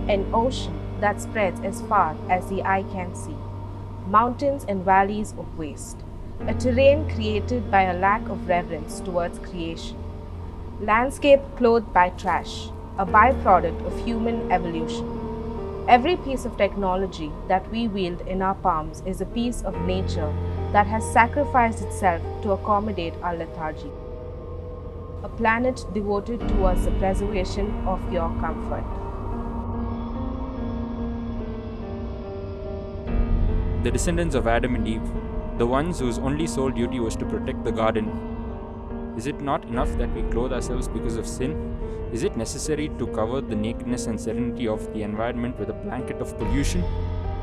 an ocean that spreads as far as the eye can see, mountains and valleys of waste, a terrain created by a lack of reverence towards creation, landscape clothed by trash, a byproduct of human evolution. Every piece of technology that we wield in our palms is a piece of nature that has sacrificed itself to accommodate our lethargy. A planet devoted towards the preservation of your comfort. The descendants of Adam and Eve, the ones whose only sole duty was to protect the garden. Is it not enough that we clothe ourselves because of sin? Is it necessary to cover the nakedness and serenity of the environment with a blanket of pollution?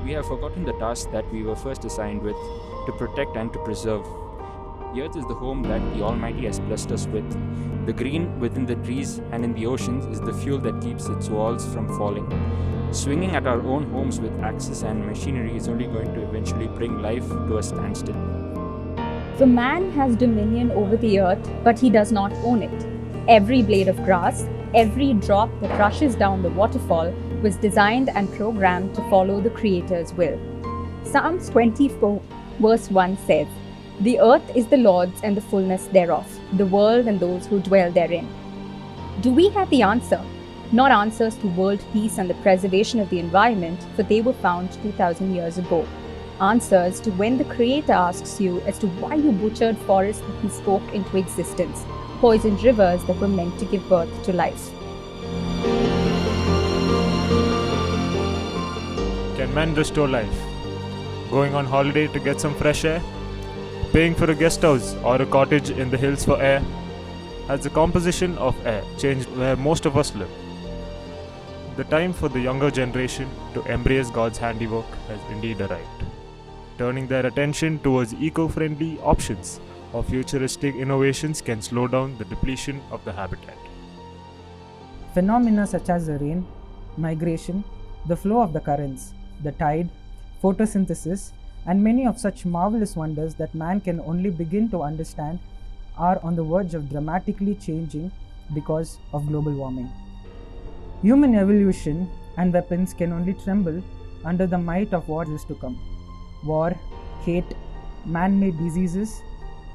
We have forgotten the task that we were first assigned with, to protect and to preserve. The earth is the home that the Almighty has blessed us with. The green within the trees and in the oceans is the fuel that keeps its walls from falling. Swinging at our own homes with axes and machinery is only going to eventually bring life to a standstill. For man has dominion over the earth, but he does not own it. Every blade of grass, every drop that rushes down the waterfall was designed and programmed to follow the Creator's will. Psalms 24 verse 1 says, "The earth is the Lord's and the fullness thereof, the world and those who dwell therein." Do we have the answer? Not answers to world peace and the preservation of the environment, for they were found 2000 years ago. Answers to when the Creator asks you as to why you butchered forests that He spoke into existence, poisoned rivers that were meant to give birth to life. Can man restore life? Going on holiday to get some fresh air? Paying for a guest house or a cottage in the hills for air? Has the composition of air changed where most of us live? The time for the younger generation to embrace God's handiwork has indeed arrived, turning their attention towards eco-friendly options or futuristic innovations can slow down the depletion of the habitat. Phenomena such as the rain, migration, the flow of the currents, the tide, photosynthesis, and many of such marvelous wonders that man can only begin to understand are on the verge of dramatically changing because of global warming. Human evolution and weapons can only tremble under the might of what is to come. War, hate, man-made diseases,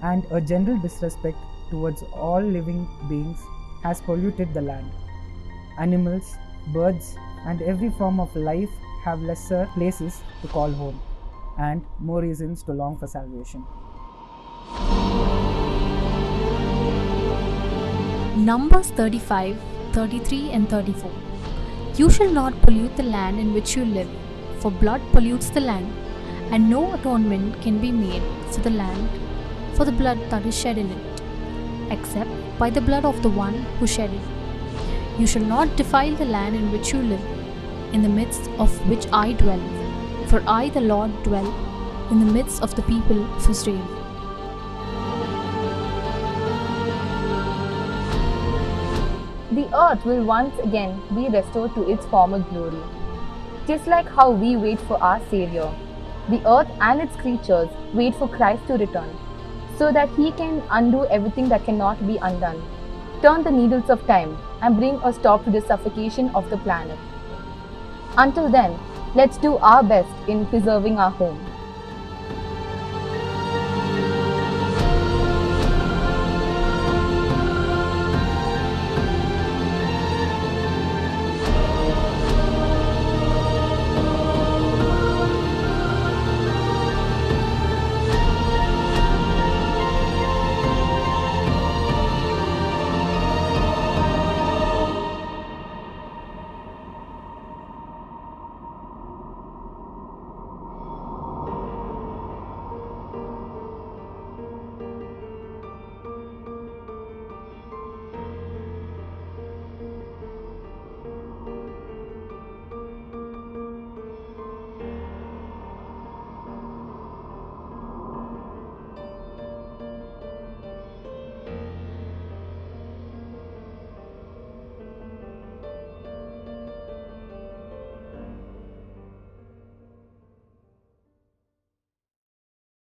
and a general disrespect towards all living beings has polluted the land. Animals, birds, and every form of life have lesser places to call home, and more reasons to long for salvation. Numbers 35, 33 and 34. You shall not pollute the land in which you live, for blood pollutes the land, and no atonement can be made for the land for the blood that is shed in it, except by the blood of the one who shed it. You shall not defile the land in which you live, in the midst of which I dwell, for I the Lord dwell in the midst of the people of Israel. The earth will once again be restored to its former glory. Just like how we wait for our Savior, the earth and its creatures wait for Christ to return, so that He can undo everything that cannot be undone, turn the needles of time, and bring a stop to the suffocation of the planet. Until then, let's do our best in preserving our home.